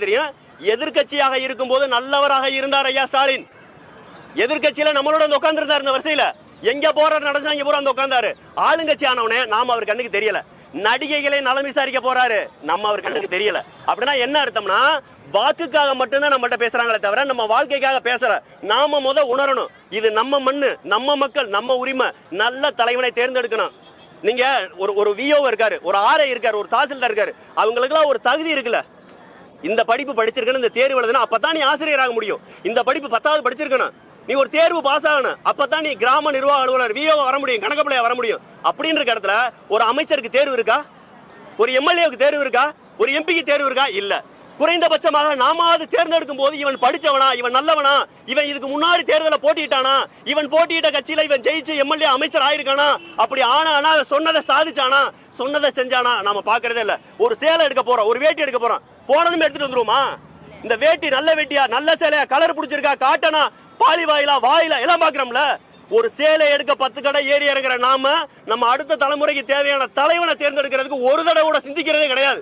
தெரியும். எதிர்கட்சியாக இருக்கும் போது நல்லவராக இருந்தார் ஐயா ஸ்டாலின். எதிர்கட்சியில நம்மளோட உட்கார்ந்து இருந்தார். இந்த வரிசையில எங்க போறாரு நடந்தா இங்க போற உட்கார்ந்தாரு. ஆளுங்கட்சி ஆனவனே நாம அவர் கண்ணுக்கு தெரியல. நடிகைகளை நலம் விசாரிக்க போறாரு, நம்ம அவர் கண்ணுக்கு தெரியல. அப்படின்னா என்ன அர்த்தம்னா வாக்குக்காக மட்டும்தான் நம்மகிட்ட பேசுறாங்களே தவிர நம்ம வாழ்க்கைக்காக பேசல. நாம உணரணும், இது நம்ம மண்ணு, நம்ம மக்கள், நம்ம உரிமை. நல்ல தலைவனை தேர்ந்தெடுக்கணும். நீங்க ஒரு விஓ இருக்காரு, ஒரு ஆர்ஐ இருக்காரு, ஒரு தாசில்தார் இருக்காரு, அவங்களுக்குலாம் ஒரு தகுதி இருக்குல்ல. இந்த படிப்பு படிச்சிருக்கணும், இந்த தேர்வு எழுதணும், அப்பதான் நீ ஆசிரியராக முடியும். இந்த படிப்பு 10வது படிச்சிருக்கணும், நீ ஒரு தேர்வு பாஸ் ஆகணும், அப்பதான் நீ கிராம நிர்வாக அலுவலர் விஓ வர முடியும், கணக்கப்பிள்ளையா வர முடியும். அப்படின்ற இடத்துல ஒரு அமைச்சருக்கு தேர்வு இருக்கா? ஒரு எம்எல்ஏவுக்கு தேர்வு இருக்கா? ஒரு எம்பிக்கு தேர்வு இருக்கா? இல்ல. குறைந்தபட்சமாக நாம தேர்ந்தெடுக்கும் போது இவன் படிச்சவனா, இவன் நல்லவனா, இவன் இதுக்கு முன்னாடி தேர்தலில் போட்டிட்டானா, இவன் போட்டியிட்ட கட்சியில இவன் ஜெயிச்சு எம்எல்ஏ அமைச்சர் ஆயிருக்கானா, அப்படி ஆனா சொன்னதை சாதிச்சானா, சொன்னதை செஞ்சானா நாம பாக்குறதே இல்ல. ஒரு சேலை எடுக்க போறோம், ஒரு வேட்டி எடுக்க போறோம், போனதுமே எடுத்துட்டு வந்துருவோமா? இந்த வேட்டி நல்ல வேட்டியா, நல்ல சேலையா, கலர் பிடிச்சிருக்கா, காட்டனா, பாலி வாயிலா, வாயிலா எல்லாம் பாக்குறோம்ல. ஒரு சேலை எடுக்க 10 கடை ஏறி இறங்குற நாம நம்ம அடுத்த தலைமுறைக்கு தேவையான தலைவனை தேர்ந்தெடுக்கிறதுக்கு ஒரு தடவை கூட சிந்திக்கிறதே கிடையாது.